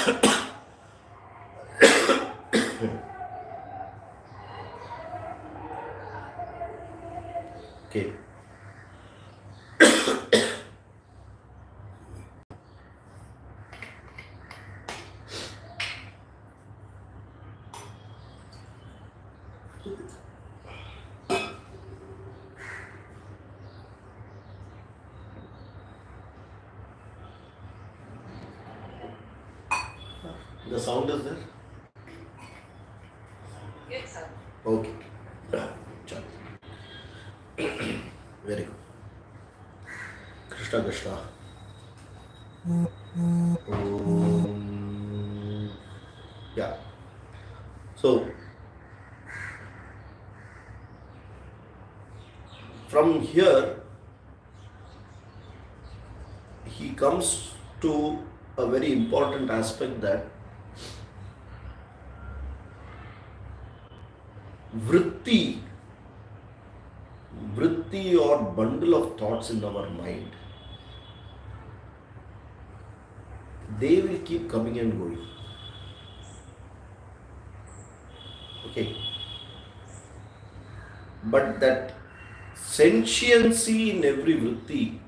Okay. The sound is there? Yes, sir. Okay. Chalo. Very good. Krishna Krishna. Yeah. So from here he comes to a very important aspect, that vritti, or bundle of thoughts in our mind, they will keep coming and going. Okay. But that sentiency in every vritti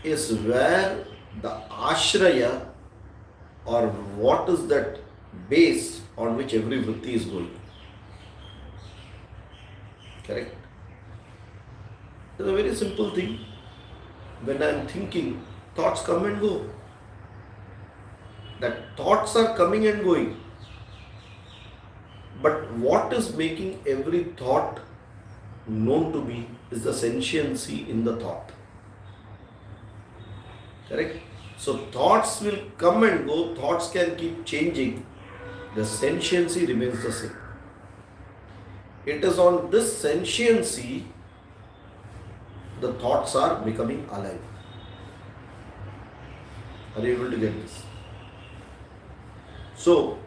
is where the ashraya, or what is that base on which every vritti is going. Correct? It's a very simple thing. When I am thinking, thoughts come and go. That thoughts are coming and going. But what is making every thought known to me is the sentiency in the thought. Correct? So thoughts will come and go, thoughts can keep changing. The sentiency remains the same. It is on this sentiency the thoughts are becoming alive. Are you able to get this? So,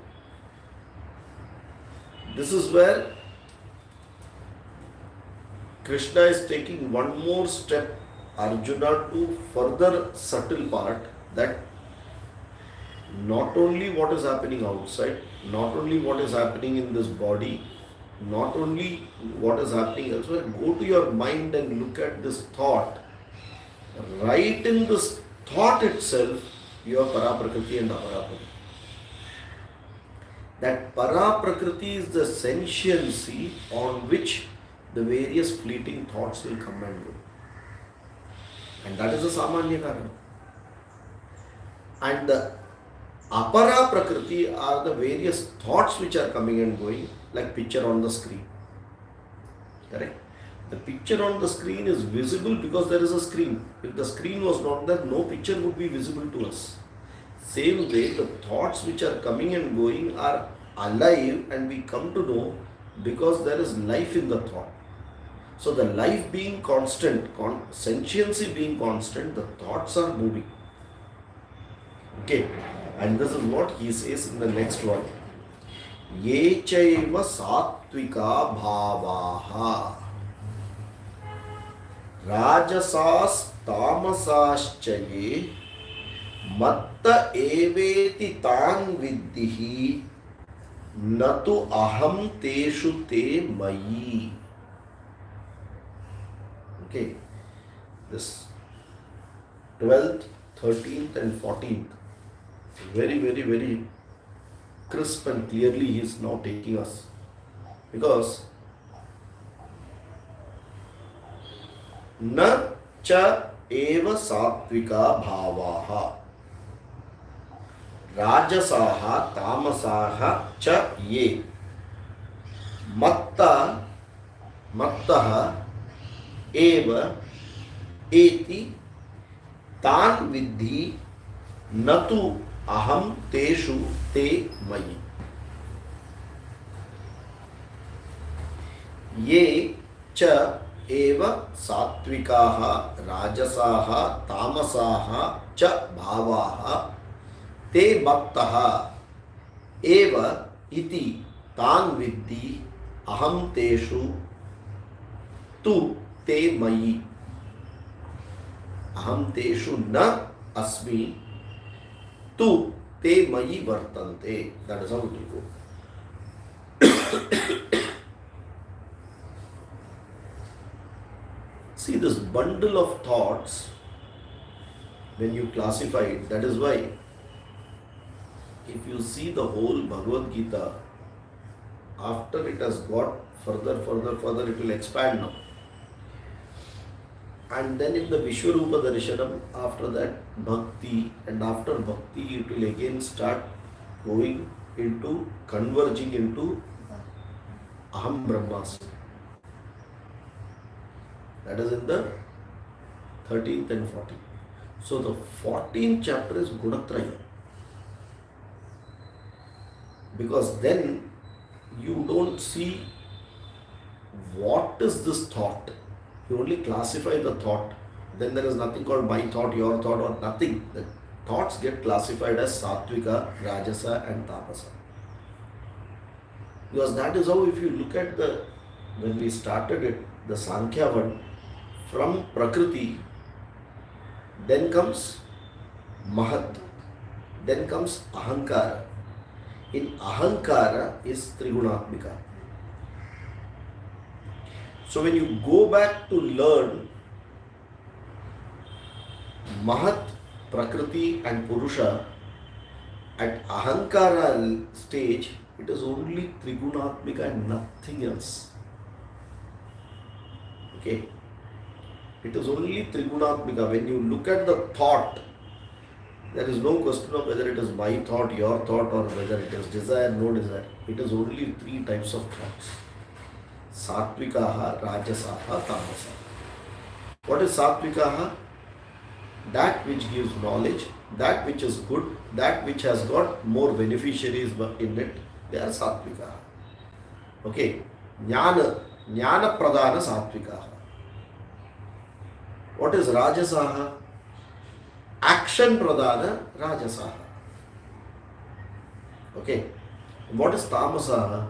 this is where Krishna is taking one more step, Arjuna, to further subtle part, that not only what is happening outside, not only what is happening in this body, not only what is happening elsewhere, go to your mind and look at this thought. Right in this thought itself, you have Paraprakriti and Aparaprakriti. That Paraprakriti is the sentiency on which the various fleeting thoughts will come and go. And that is the Samanya Karana. And the Apara Prakriti are the various thoughts which are coming and going, like picture on the screen. Correct? The picture on the screen is visible because there is a screen. If the screen was not there, no picture would be visible to us. Same way, the thoughts which are coming and going are alive, and we come to know because there is life in the thought. So the life being constant, sentiency being constant, the thoughts are moving. Okay, and this is what he says in the next one. Ye chaiva sattvika bhavaha rajasas tamasaschaye matta eveti tan viddihi natu aham teshu te mayi. Okay, this 12th, 13th and 14th, very, very, very crisp and clearly he is now taking us. Because na cha eva sattvika bhavaha rajasaha tamasaha cha ye mattaha eva eti tan vidhi natu aham teshu te mayi. Ye cha eva sattvikaha rajasaha tamasaha cha bhavaha te bhaktaha eva iti tan vidhi aham teshu tu te mayi. Aham teshu na asmi tu te mayi vartante. That is how it will go. See, this bundle of thoughts, when you classify it, that is why if you see the whole Bhagavad Gita, after it has got further, it will expand now. And then in the Vishwarupa Darshanam, after that Bhakti, and after Bhakti it will again start going into, converging into Aham Brahmasmi. That is in the 13th and 14th. So the 14th chapter is Gunatraya. Because then you don't see what is this thought. You only classify the thought. Then there is nothing called my thought, your thought, or nothing. The thoughts get classified as Satvika, Rajasa and Tamasa. Because that is how, if you look at when we started it, the Sankhya one, from Prakriti, then comes Mahat, then comes Ahankara. In Ahankara is Trigunatmika. So when you go back to learn Mahat, Prakriti and Purusha, at Ahankara stage, it is only Trigunatmika and nothing else. Okay? It is only Trigunatmika. When you look at the thought, there is no question of whether it is my thought, your thought, or whether it is desire, no desire. It is only three types of thoughts. Satvikaha, Rajasaha, Tamasa. What is Satvikaha? That which gives knowledge, that which is good, that which has got more beneficiaries in it, they are Satvikaha. Okay. Jnana Pradhana Satvikaha. What is Rajasaha? Action Pradhana Rajasaha. Okay. What is Tamasaha?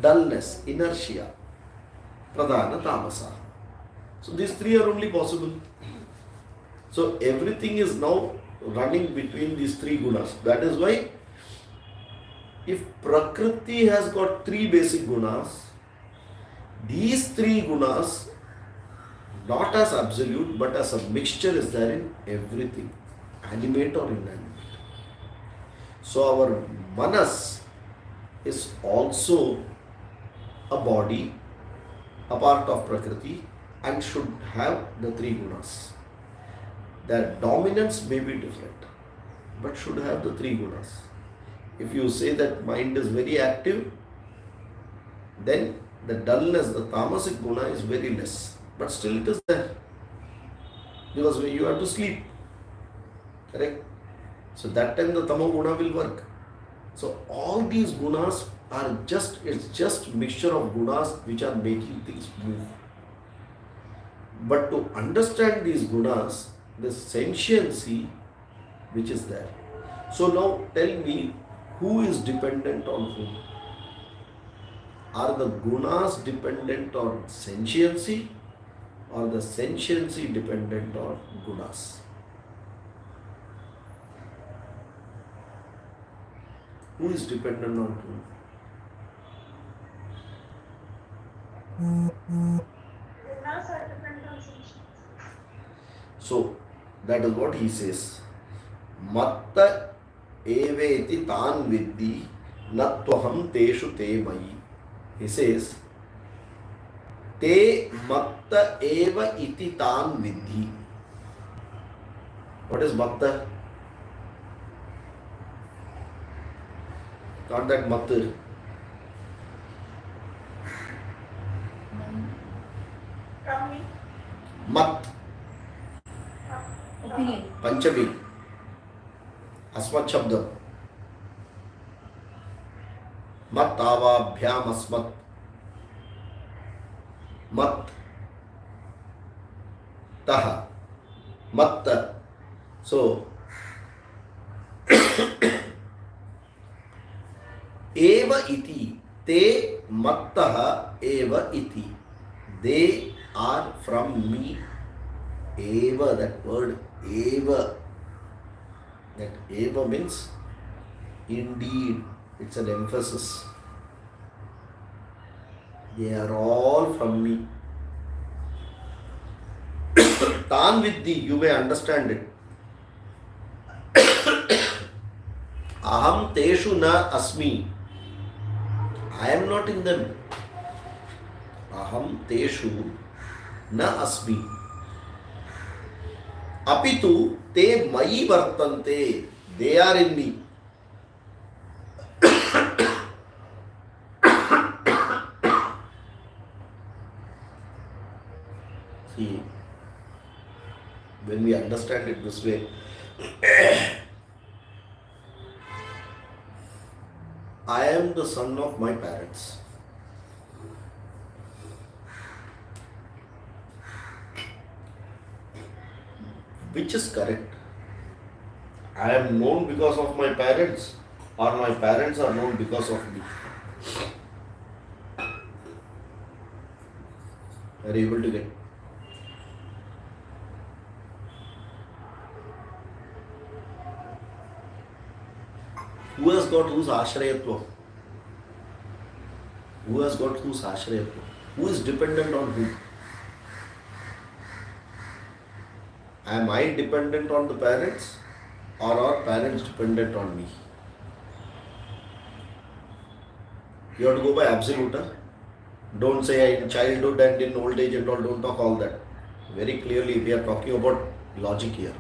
Dullness, inertia. Pradhana Tamasaha. So these three are only possible. So everything is now running between these three gunas. That is why if Prakriti has got three basic gunas, these three gunas, not as absolute but as a mixture, is there in everything, animate or inanimate. So our manas is also a body, a part of Prakriti, and should have the three gunas. Their dominance may be different, but should have the three gunas. If you say that mind is very active, then the dullness, the tamasic guna is very less. But still it is there. Because you have to sleep. Correct? So that time the tamo guna will work. So all these gunas are it's just mixture of gunas which are making things move. But to understand these gunas, the sentiency which is there. So now tell me, who is dependent on whom? Are the gunas dependent on sentiency, or the sentiency dependent on gunas? Who is dependent on whom? Gunas are dependent on sentience. So that is what he says. Matta eveti tan viddi natvaham teshu te mayi. He says, te matta eva iti tan vidhi. What is matta? Not that matter. Mat. Opinion. Panchami. Asmat Shabdam. Mat avabhyam asmat. Mat. Taha. Matta. So, eva iti. Te mattaha eva iti. They are from me. Eva, that word eva. That eva means indeed, it's an emphasis. They are all from me. Tan vidhi, you may understand it. Aham teshu na asmi. I am not in them. Aham teshu na asmi. Apitu te mayi vartante. They are in me. See, when we understand it this way, I am the son of my parents. Which is correct? I am known because of my parents, or my parents are known because of me. Are you able to get? Who has got whose ashrayatva? Who has got whose ashrayatva? Who is dependent on whom? Am I dependent on the parents, or are parents dependent on me? You have to go by absolute. Huh? Don't say in childhood and in old age and all, don't talk all that. Very clearly, we are talking about logic here.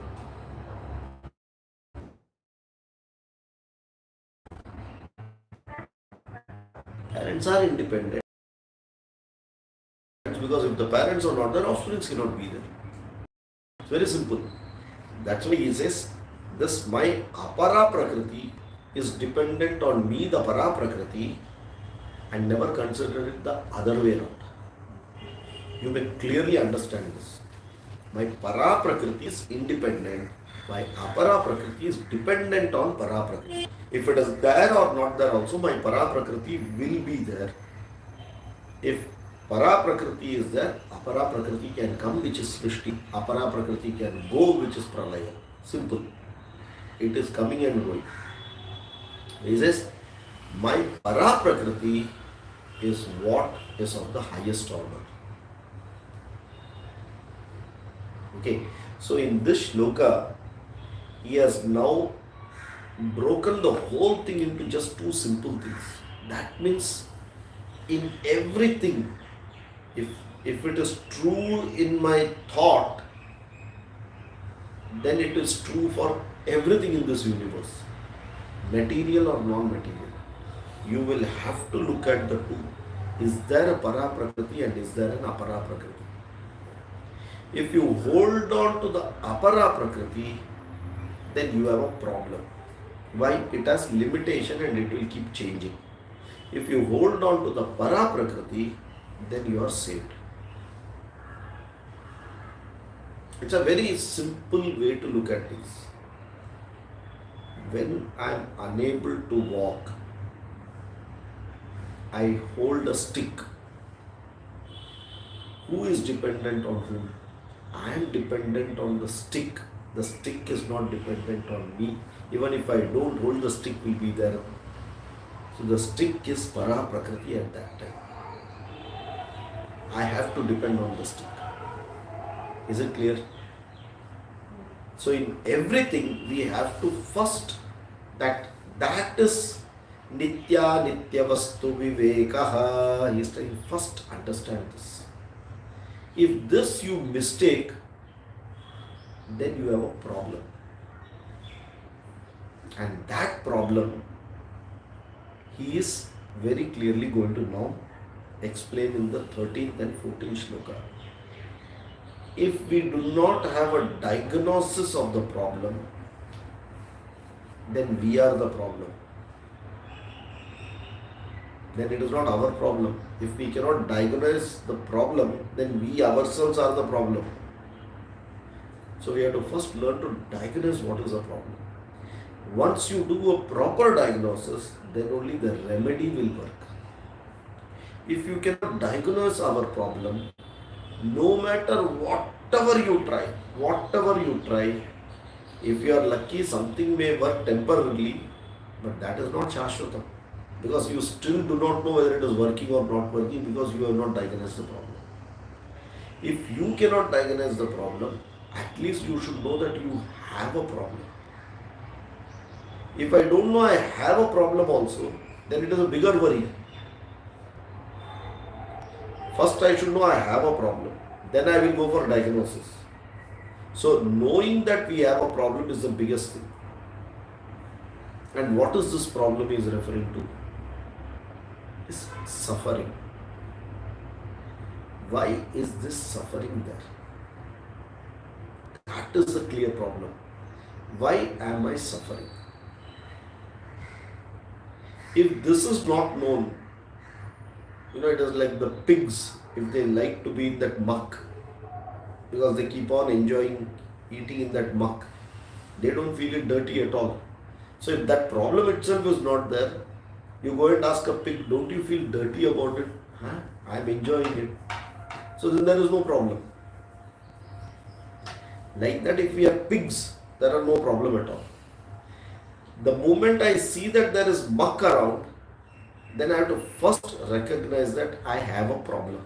Parents are independent. Because if the parents are not there, offspring cannot be there. It's very simple. That's why he says, this my apara prakriti is dependent on me, the para prakriti, and never consider it the other way around. You may clearly understand this. My para prakriti is independent. My apara prakriti is dependent on para prakriti. If it is there or not there also, my para prakriti will be there. If para prakriti is there, apara prakriti can come, which is srishti. Apara prakriti can go, which is pralaya. Simple. It is coming and going. He says, my para prakriti is what is of the highest order. Okay, so in this shloka, he has now broken the whole thing into just two simple things. That means in everything, if it is true in my thought, then it is true for everything in this universe, material or non-material. You will have to look at the two. Is there a para prakriti and is there an apara prakriti? If you hold on to the apara prakriti, then you have a problem. Why? It has limitation and it will keep changing. If you hold on to the para prakriti, then you are saved. It's a very simple way to look at this. When I am unable to walk, I hold a stick. Who is dependent on whom? I am dependent on the stick. The stick is not dependent on me. Even if I don't hold, the stick will be there. So the stick is para prakriti at that time. I have to depend on the stick. Is it clear? So in everything we have to first that is nitya vastu vivekaha. He is saying first understand this. If this you mistake, then you have a problem. And that problem he is very clearly going to now explain in the 13th and 14th shloka. If we do not have a diagnosis of the problem, then we are the problem. Then it is not our problem. If we cannot diagnose the problem, then we ourselves are the problem. So we have to first learn to diagnose what is the problem. Once you do a proper diagnosis, then only the remedy will work. If you cannot diagnose our problem, no matter whatever you try, If you are lucky, something may work temporarily, but that is not Shashvatam. Because you still do not know whether it is working or not working because you have not diagnosed the problem. If you cannot diagnose the problem, at least you should know that you have a problem. If I don't know I have a problem also, then it is a bigger worry. First I should know I have a problem. Then I will go for diagnosis. So knowing that we have a problem is the biggest thing. And what is this problem is referring to? Is suffering. Why is this suffering there? That is a clear problem. Why am I suffering? If this is not known, it is like the pigs, if they like to be in that muck, because they keep on enjoying eating in that muck, they don't feel it dirty at all. So if that problem itself is not there, you go and ask a pig, don't you feel dirty about it? Huh? I'm enjoying it. So then there is no problem. Like that, if we are pigs, there are no problem at all. The moment I see that there is muck around, then I have to first recognize that I have a problem.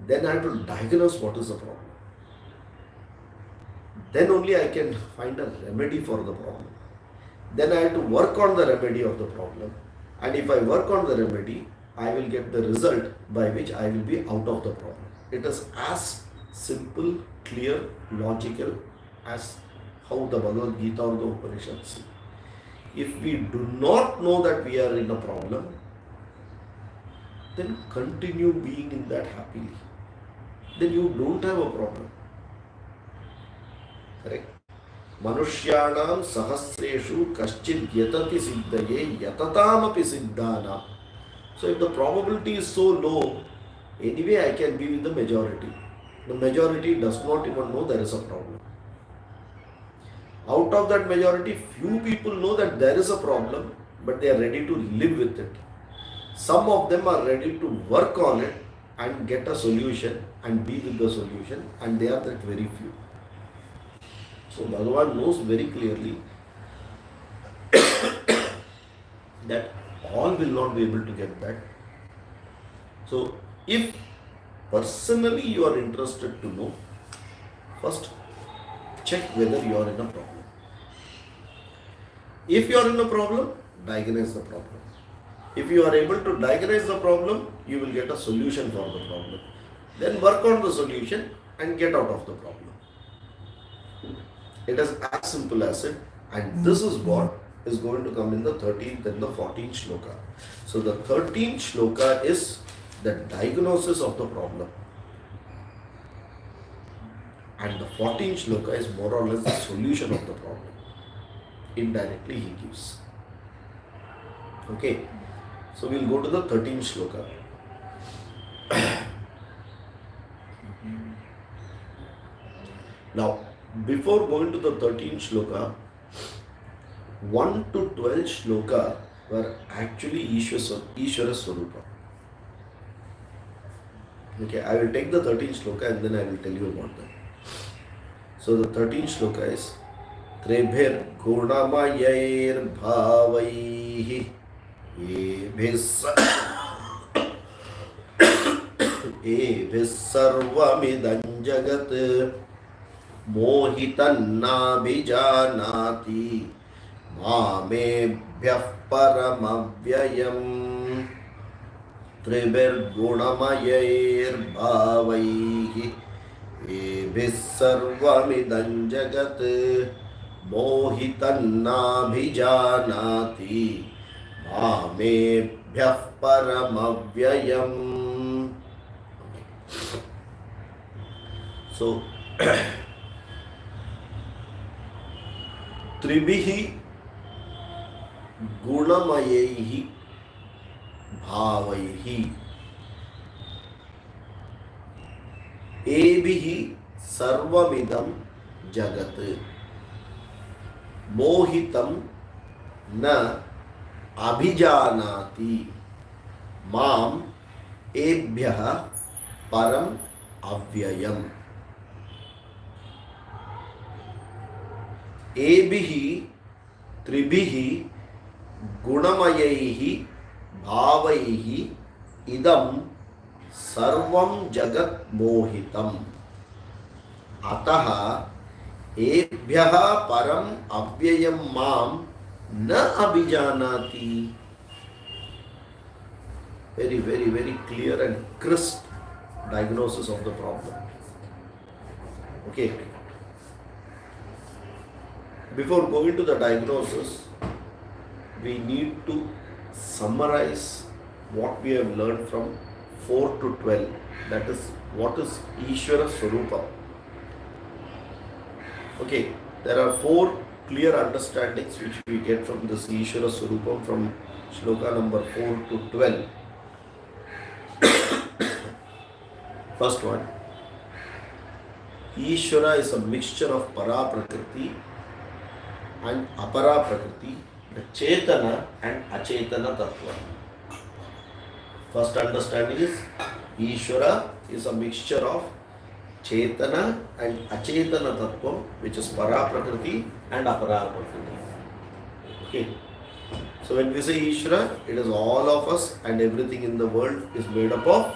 Then I have to diagnose what is the problem. Then only I can find a remedy for the problem. Then I have to work on the remedy of the problem. And if I work on the remedy, I will get the result by which I will be out of the problem. It is as simple, clear, logical as how the Bhagavad Gita or the Upanishads say. If we do not know that we are in a problem, then continue being in that happily. Then you don't have a problem. Correct? Manushyanam sahasreshu kaschid yatati siddhaye yatatamaphi siddhana. So if the probability is so low, anyway I can be with the majority. The majority does not even know there is a problem. Out of that majority, few people know that there is a problem, but they are ready to live with it. Some of them are ready to work on it and get a solution and be with the solution, and they are that very few. So Bhagavan knows very clearly that all will not be able to get that. So if personally you are interested to know, first check whether you are in a problem. If you are in a problem, diagnose the problem. If you are able to diagnose the problem, you will get a solution for the problem. Then work on the solution and get out of the problem. It is as simple as it, and this is what is going to come in the 13th and the 14th shloka. So the 13th shloka is the diagnosis of the problem. And the 14th shloka is more or less the solution of the problem. Indirectly he gives. Okay. So we'll go to the 13th shloka. Now, before going to the 13th shloka, 1 to 12 shloka were actually Ishvara Swarupa. Okay, I will take the 13th shloka and then I will tell you about that. So the 13th shloka is Trebhir Gunamayair Bhavaihi Ebhis Sarvamidam Jagat Mohitannabhijanati Mamebhyah Paramavyayam Tribir Gunamayair Bhavaihi Ebhis Sarvamidam Jagat Mohitannabhijanati Mamebhyah Paramavyayam. So Tribihi Gunamayehi Bhavaihi Ebihi Sarvamidam Jagat Mohitam Na Abhijanati Mam Ebhyaha Param Avyayam. एभिः त्रिभिः गुणमयैः भावैः इदं सर्वं जगत् मोहितम् अतः एभ्यः परम् अव्ययं मां न अभिजानाति. Very, very, very clear and crisp diagnosis of the problem. Okay. Before going to the diagnosis, we need to summarize what we have learned from 4 to 12. That is, what is Ishvara Swarupa? Okay, there are 4 clear understandings which we get from this Ishvara Swarupam from shloka number 4 to 12. First one, Ishvara is a mixture of para prakriti and apara prakriti, the chetana and achetana tattva. First understanding is Ishvara is a mixture of chetana and achetana tattva, which is para prakriti and apara prakriti. Okay. So when we say Ishvara, it is all of us and everything in the world is made up of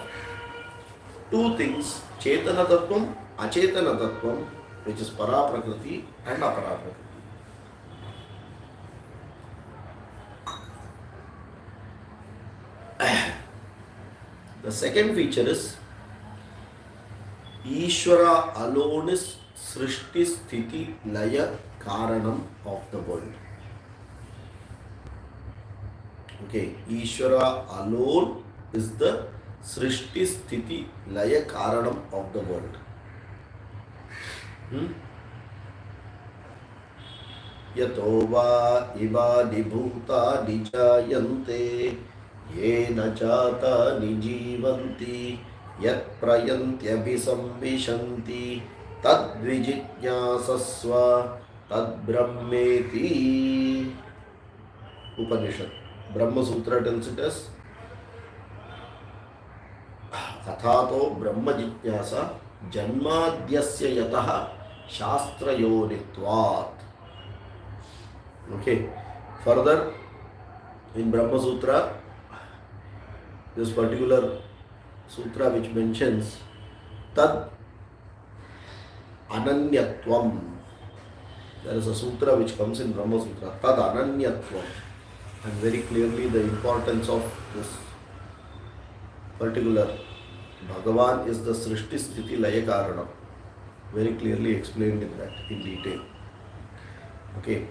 2 things, chetana tattvam, achetana tattvam, which is para prakriti and apara prakriti. The second feature is Ishvara alone is Srishti Sthiti Laya Karanam of the world. Okay, Ishvara alone is the Srishti Sthiti Laya Karanam of the world. Yato va ivani bhuta nijayante येन चाता निजीवन्ति यत् प्रयन्त्यभिसंविशन्ति तद्विजिज्ञासस्व तद्ब्रह्मेति. Upanishad. Brahma Sutra tells it as अथातो ब्रह्म जिज्ञासा जन्माद्यस्य यतः शास्त्रयोनित्वात्. Okay. Further, in Brahma Sutra, this particular sutra which mentions tad ananyatvam. There is a sutra which comes in Brahma Sutra, tad ananyatvam, and very clearly the importance of this particular Bhagavan is the Srishti Sthiti Laya Karana. Very clearly explained in that in detail. Okay.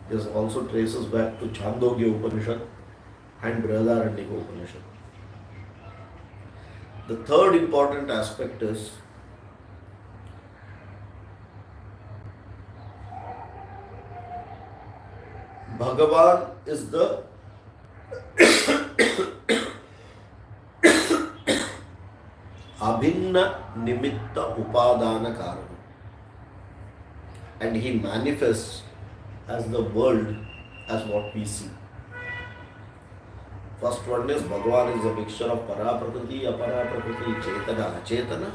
This also traces back to Chandogya Upanishad and Brihadaranyaka Upanishad. The third important aspect is Bhagavan is the Abhinna Nimitta Upadana Karana, and he manifests as the world as what we see. First one is Bhagavan is a mixture of para prakriti, apara prakriti, chetana, achetana.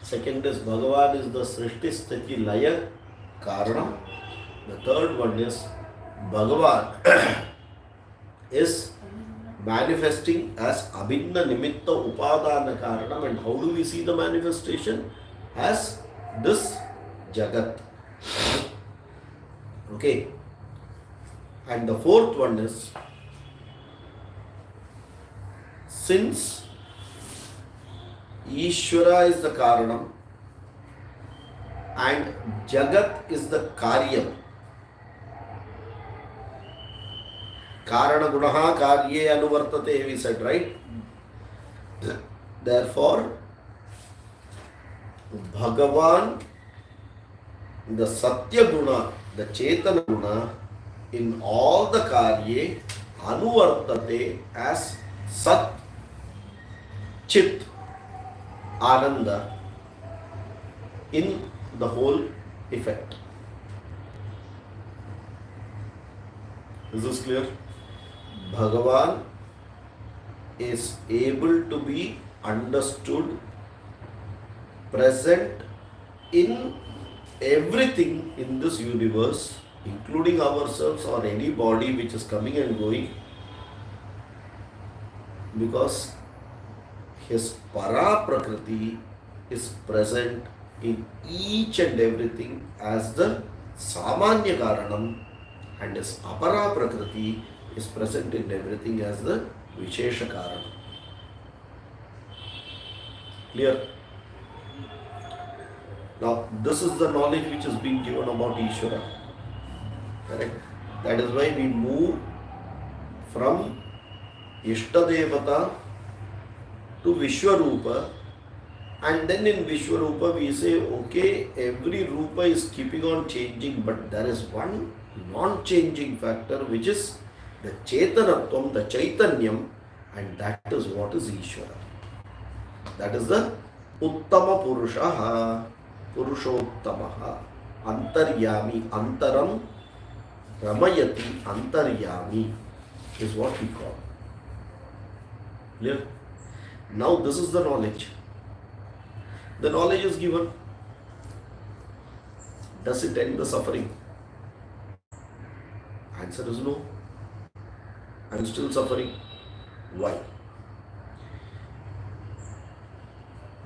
Second is Bhagavan is the Srishti Sthiti Laya Karana. The third one is Bhagavan is manifesting as Abhinna Nimitta Upadana Karanam. And how do we see the manifestation? As this Jagat. Okay. And the fourth one is, since Ishvara is the Karanam and Jagat is the Karyam, Karana Gunaha Karye Anuvartate, we said, right? Therefore, Bhagavan, the Satya Guna, the Chetana Guna, in all the Karye Anuvartate as Sat, Chit, Ananda in the whole effect. Is this clear? Bhagavan is able to be understood, present in everything in this universe, including ourselves or any body which is coming and going, because his para prakriti is present in each and everything as the samanya karanam, and his apara prakriti is present in everything as the vishesha karanam. Clear? Now, this is the knowledge which is being given about Ishvara. Correct? That is why we move from Ishtadevata to Vishwarupa, and then in Vishwarupa we say, okay, every Rupa is keeping on changing, but there is one non-changing factor which is the Chetanatvam, the Chaitanyam, and that is what is Ishvara. That is the Uttama Purushaha, Purushottamaha, Antaryami, Antaram, Ramayati, Antaryami is what we call. Clear? Now this is the knowledge. The knowledge is given. Does it end the suffering? Answer is no. I am still suffering. Why?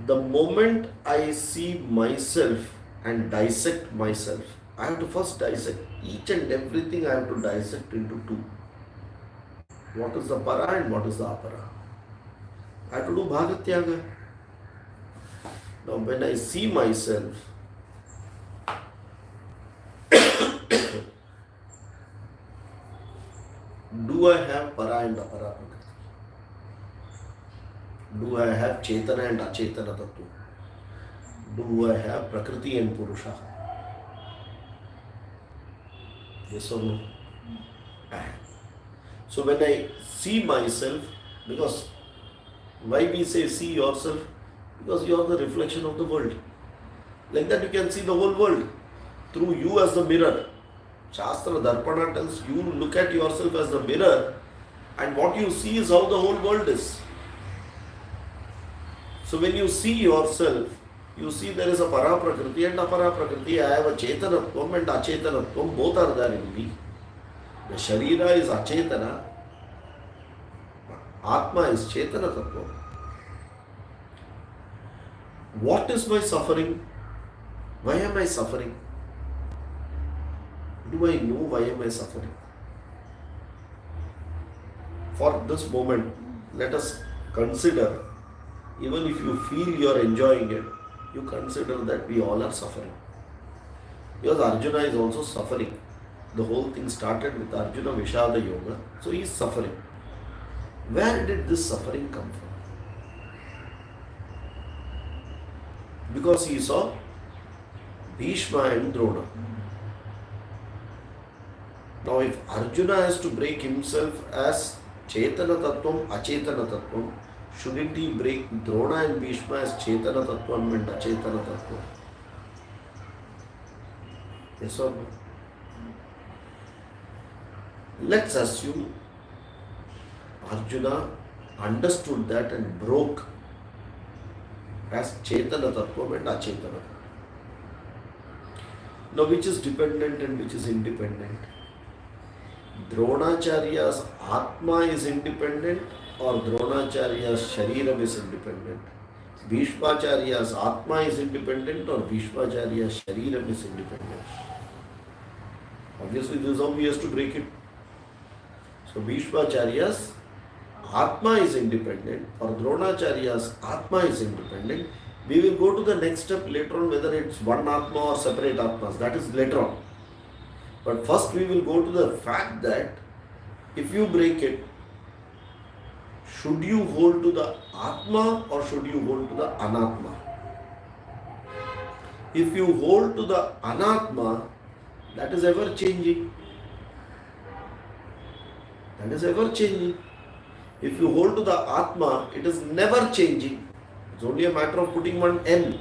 The moment I see myself and dissect myself, I have to first dissect each and everything. I have to dissect into two. What is the para and what is the apara? I have to do bhagatyaga. Now when I see myself, do I have para and apara prakriti? Do I have chetana and achetana tattva? Do I have prakriti and purusha? Yes or no? I have. So when I see myself, because why we say see yourself? Because you are the reflection of the world. Like that you can see the whole world through you as the mirror. Shastra Darpana tells you look at yourself as the mirror, and what you see is how the whole world is. So when you see yourself, you see there is a para prakriti and apara prakriti. I have a chetanatvam and achetanatvam, both are there in me. The sharira is achetana, atma is chetana tattva. What is my suffering? Why am I suffering? Do I know why am I suffering? For this moment, let us consider, even if you feel you are enjoying it, you consider that we all are suffering. Because Arjuna is also suffering. The whole thing started with Arjuna Vishada Yoga, so he is suffering. Where did this suffering come from? Because he saw Bhishma and Drona. Now if Arjuna has to break himself as Chetana Tattvam, Achetana Tattvam, shouldn't he break Drona and Bhishma as Chetana Tattvam and Achetana Tattvam? Yes or no? Let's assume Arjuna understood that and broke as Chetana Tattvam and Achetana Tattvam. Now which is dependent and which is independent? Dronacharya's Atma is independent or Dronacharya's Shariram is independent? Bhishmacharya's Atma is independent or Bhishmacharya's Shariram is independent? Obviously this is how he has to break it. So Bhishmacharya's Atma is independent or Dronacharya's Atma is independent. We will go to the next step later on whether it's one Atma or separate Atmas. That is later on. But first we will go to the fact that if you break it, should you hold to the Atma or should you hold to the Anatma? If you hold to the Anatma, that is ever changing. That is ever changing. If you hold to the Atma, it is never changing. It's only a matter of putting one N.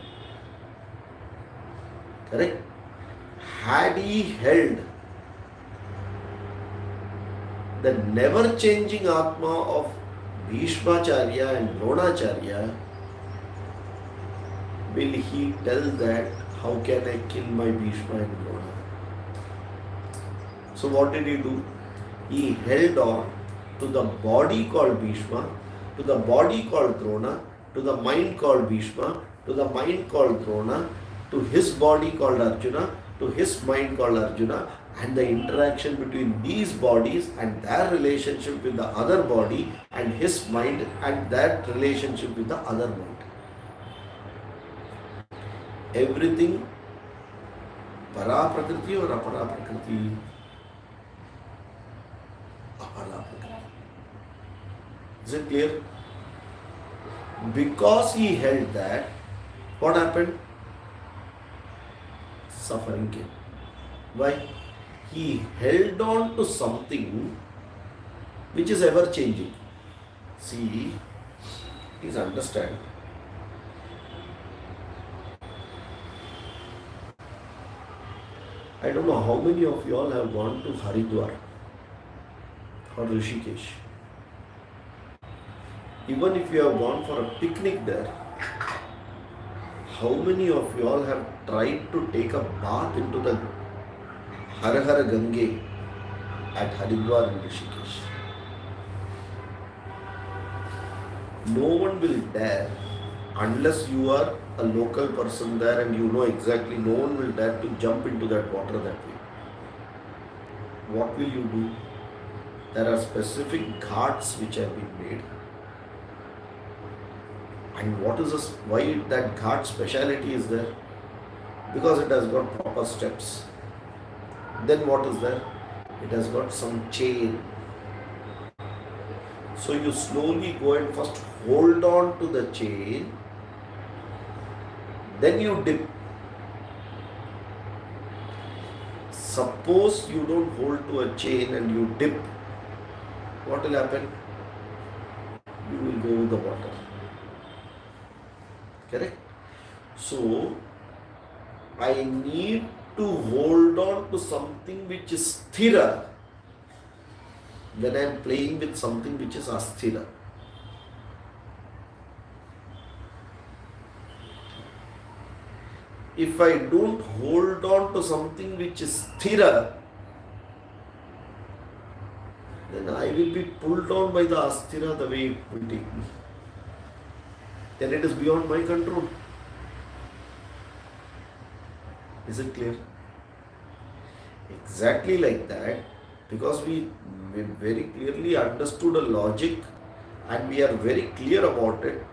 Correct? Had he held the never changing Atma of Bhishmacharya and Dronacharya, will he tell that how can I kill my Bhishma and Drona? So what did he do? He held on to the body called Bhishma, to the body called Drona, to the mind called Bhishma, to the mind called Drona, to his body called Arjuna, to his mind called Arjuna, and the interaction between these bodies and their relationship with the other body and his mind and that relationship with the other mind. Everything para prakriti or apara prakriti? Apara prakriti. Is it clear? Because he held that, what happened? Suffering came. Why? He held on to something which is ever changing. See, please understand. I don't know how many of you all have gone to Haridwar or Rishikesh. Even if you have gone for a picnic there, how many of you all have tried to take a bath into the Har Har Gange at Haridwar and Rishikesh? No one will dare, unless you are a local person there and you know exactly, no one will dare to jump into that water that way. What will you do? There are specific ghats which have been made. And what is this? Why that ghat speciality is there? Because it has got proper steps. Then what is there? It has got some chain. So you slowly go and first hold on to the chain, then you dip. Suppose you don't hold to a chain and you dip, what will happen? You will go with the water. Correct? So, I need to hold on to something which is sthira when I am playing with something which is asthira. If I don't hold on to something which is sthira, then I will be pulled down by the asthira the way it will take me. Then it is beyond my control. Is it clear? Exactly like that, because we very clearly understood a logic and we are very clear about it.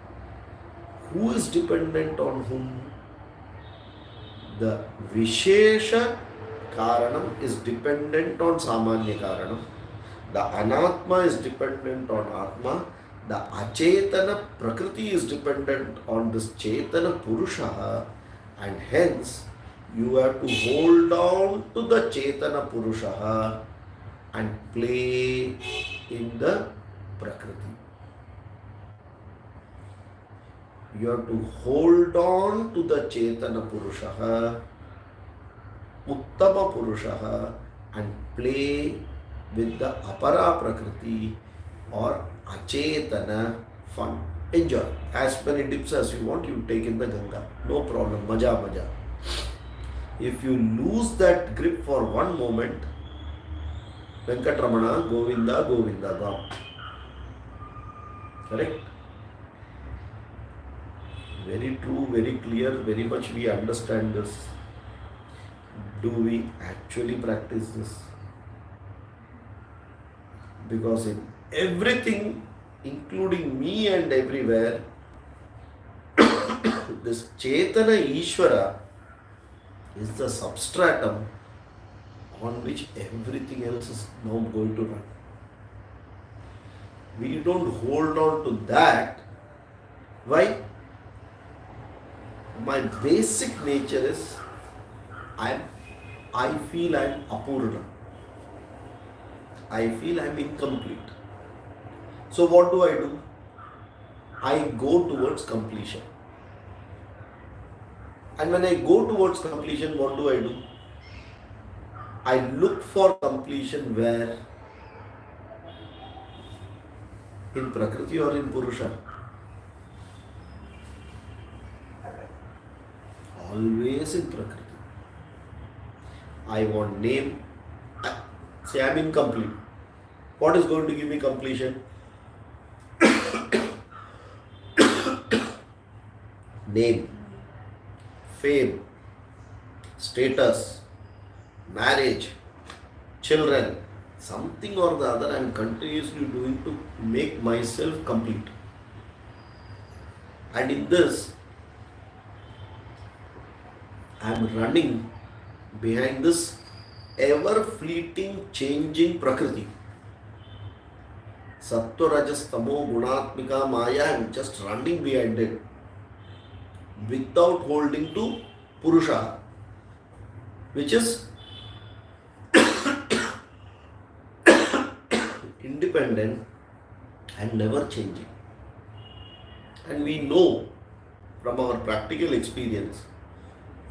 Who is dependent on whom? The Vishesha Karanam is dependent on Samanya Karanam. The Anatma is dependent on Atma. The Achetana Prakriti is dependent on this Chetana Purusha, and hence you have to hold on to the Chetana Purusha and play in the Prakriti. You have to hold on to the Chetana Purusha, Uttama Purusha, and play with the Apara Prakriti or Achetana fun. Enjoy. As many dips as you want, you take in the Ganga. No problem. Maja, maja. If you lose that grip for one moment, Venkatramana, Govinda, Govinda, gone. Correct? Very true, very clear, very much we understand this. Do we actually practice this? Because in everything, including me and everywhere, this Chetana Ishvara is the substratum on which everything else is now going to run. We don't hold on to that. Why? My basic nature is I feel I am apurna. I feel I am incomplete. So what do? I go towards completion. And when I go towards completion, what do? I look for completion where? In Prakriti or in Purusha? always in Prakriti. I want name. Say I'm incomplete. What is going to give me completion? Name, fame, status, marriage, children, something or the other I am continuously doing to make myself complete. And in this, I am running behind this ever fleeting, changing Prakriti. Sattva, Rajas, Tamo, Gunatmika, Maya, I am just running behind it without holding to Purusha, which is independent and never changing. And we know from our practical experience,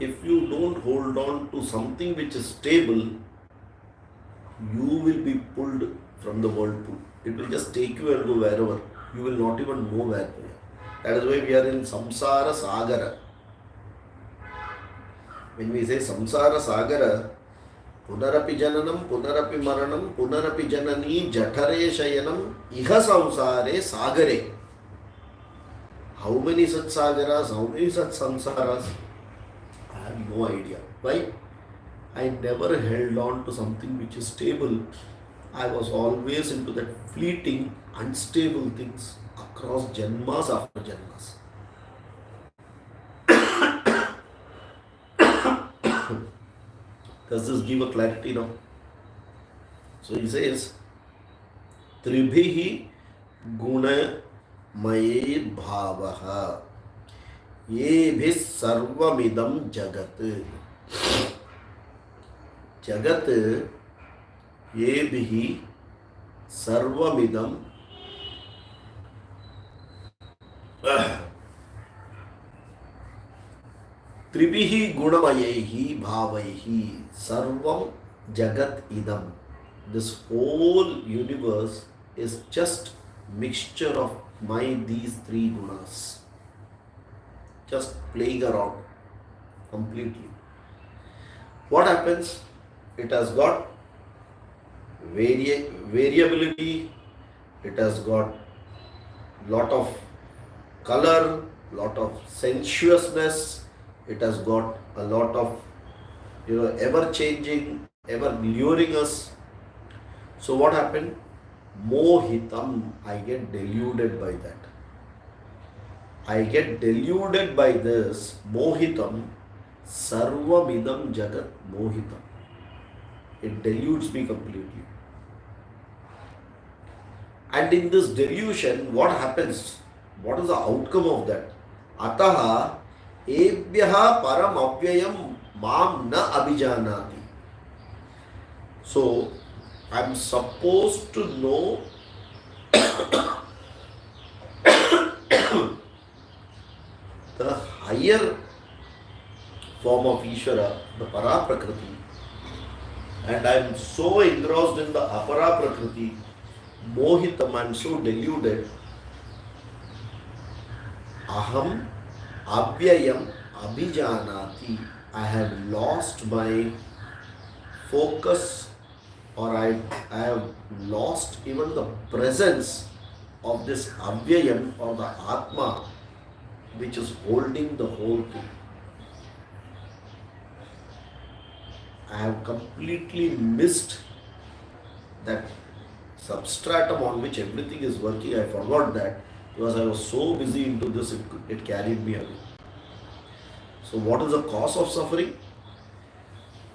if you don't hold on to something which is stable, you will be pulled from the whirlpool. It will just take you and go wherever. You will not even know where. That is why we are in Samsara Sagara. When we say Samsara Sagara, Punarapi Jananam, Punarapi Maranam, Punarapi Janani, Jatare Shayanam, Iha Samsare Sagare. How many such Sagaras, how many such Samsaras? I have no idea. Why? I never held on to something which is stable. I was always into that fleeting, unstable things across Janmas after Janmas. Does this give a clarity now? So he says, Tribhihi guna maye bhavaha yebhis sarvamidam jagat. Jagat yebhi sarvamidam Tribihi gunamayehi bhavaihi sarvam jagat idam. This whole universe is just mixture of these three gunas. Just playing around completely. What happens? It has got variability, it has got lot of color, lot of sensuousness, it has got a lot of ever changing, ever luring us. So what happened? Mohitam, I get deluded by that. I get deluded by this. Mohitam, sarvamidam jagat mohitam. It deludes me completely. And in this delusion, what happens? What is the outcome of that? Ataha ebhyaha param avyayam mam na abhijanati. So, I am supposed to know the higher form of Ishvara, the Para Prakriti, and I am so engrossed in the Apara Prakriti, Mohitam, I am so deluded. Aham Avyayam Abhijanati, I have lost my focus, or I have lost even the presence of this Avyayam or the Atma which is holding the whole thing. I have completely missed that substratum on which everything is working. I forgot that because I was so busy into this, it carried me away. So what is the cause of suffering?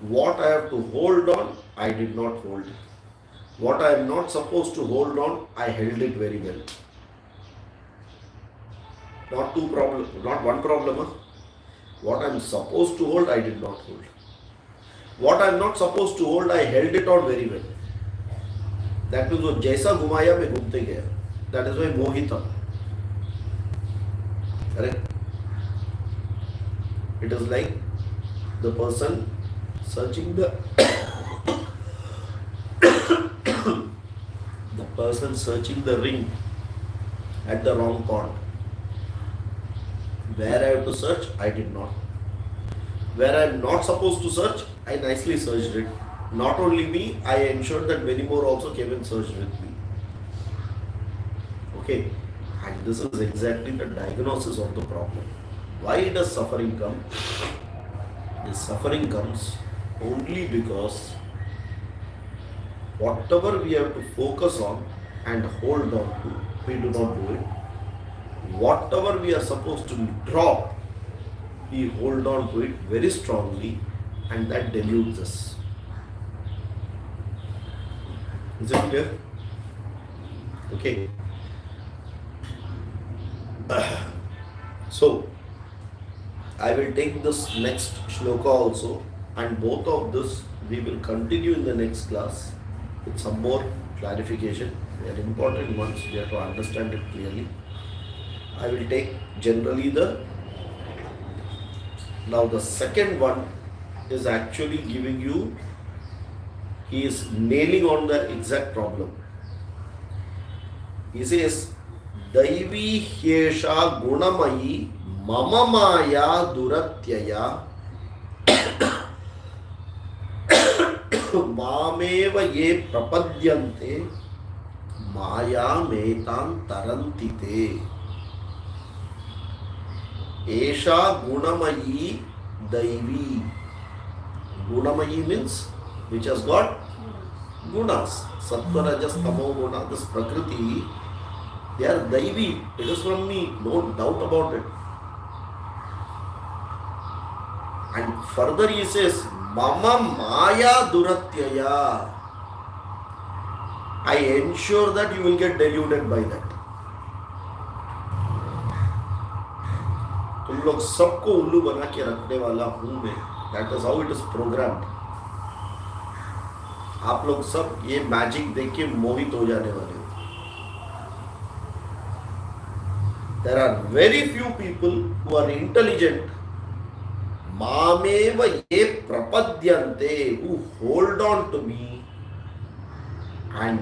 What I have to hold on, I did not hold it. What I am not supposed to hold on, I held it very well. Not one problem. Huh? What I am supposed to hold, I did not hold. What I am not supposed to hold, I held it on very well. That means वो जैसा घुमाया मैं घूमते गया. That is why मोहितम. Correct? It is like the person searching the ring at the wrong pond. Where I have to search, I did not. Where I am not supposed to search, I nicely searched it. Not only me, I ensured that many more also came and searched with me. Okay, and this is exactly the diagnosis of the problem. Why does suffering come? The suffering comes only because whatever we have to focus on and hold on to, we do not do it. Whatever we are supposed to drop, we hold on to it very strongly, and that deludes us. Is it clear? Okay. So, I will take this next shloka also, and both of this we will continue in the next class with some more clarification. They are important ones, we have to understand it clearly. I will take generally now the second one is actually giving you, he is nailing on the exact problem. He says, Daivi Hyesha Gunamayi Mama Maya Duratyaya Mameva Ye Prapadyante Maya Metan Tarantite. Esha Gunamayi Daivi. Gunamayi means which has got gunas. Sattva, Rajas, Tamo, Guna, this Prakriti, they are Daivi. It is from me, no doubt about it. And further he says, Mama Maya Duratyaya. I ensure that you will get deluded by that. तुम लोग सबको उल्लू बना के रखने वाला हूं मैं. That is how it is programmed. आप लोग सब ये मैजिक देख के मोहित हो जाने वाले हो. There are very few people who are intelligent. Mameva ye prapadyante, who hold on to me, and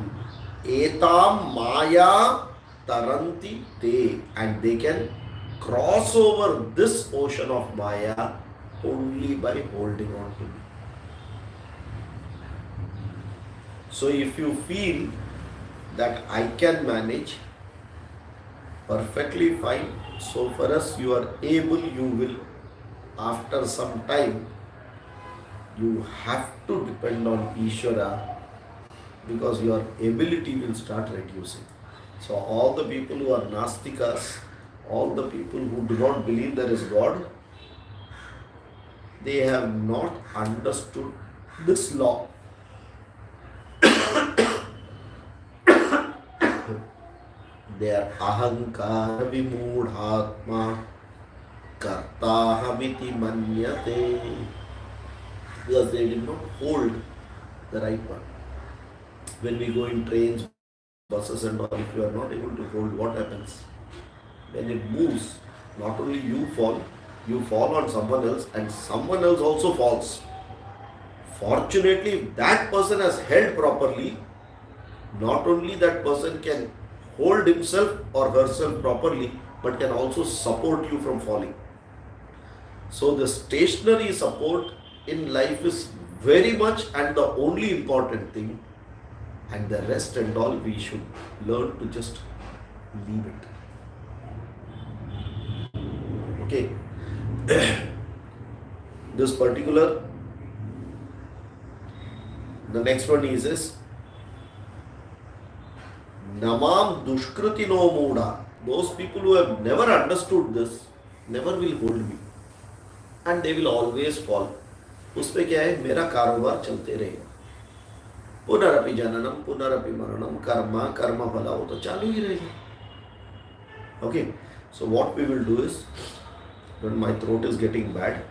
etam maya taranti te, and they can cross over this ocean of maya only by holding on to me. So if you feel that I can manage, perfectly fine. So far as you are able, you will, after some time, you have to depend on Ishvara, because your ability will start reducing. So all the people who are Nastikas, all the people who do not believe there is God, they have not understood this law. They are ahankara vimudhatma kartahamiti manyate, because they did not hold the right one. When we go in trains, buses and all, if you are not able to hold, what happens? When it moves, not only you fall on someone else, and someone else also falls. Fortunately, if that person has held properly, not only that person can hold himself or herself properly, but can also support you from falling. So the stationary support in life is very much and the only important thing, and the rest and all we should learn to just leave it. Okay. This particular, the next one is Namam Dushkritino Muda. Those people who have never understood this never will hold me, and they will always fall. उसपे क्या है, मेरा कारोबार चलते रहेगा. पुनरपि जननम पुनरपि मरणम कर्मा कर्म फला, वो तो चालू ही रहेगा. Okay, so what we will do is, when my throat is getting bad,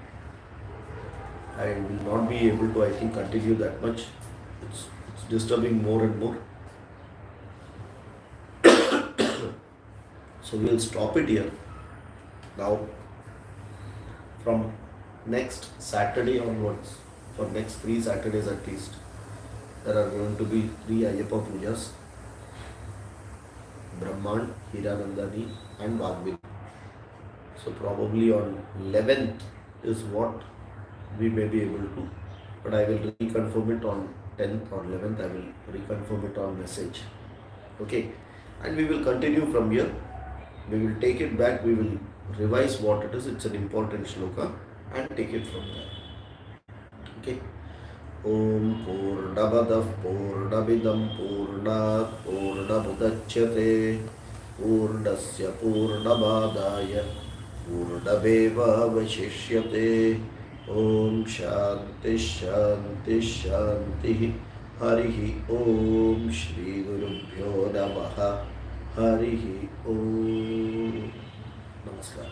I will not be able to, I think, continue that much. It's disturbing more and more. So we'll stop it here. Now, from next Saturday onwards, for next 3 Saturdays at least, there are going to be 3 Ayyappa Pujas, Brahman, Hiranandani and Vagbin. So probably on 11th is what we may be able to, but I will reconfirm it on 10th or 11th. I will reconfirm it on message. Okay, and we will continue from here. We will take it back. We will revise what it is. It's an important shloka and take it from there. Okay. Om Purnamadav Purnamidam Purnat Purnamudachyate Purnasya Purnamadaya Purnameva Vashishyate. Om Shanti Shanti Shanti. Harihi Om Shri Gurubhyo Namaha. Harihi Om. Namaskar.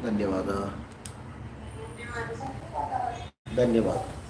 धन्यवाद. धन्यवाद.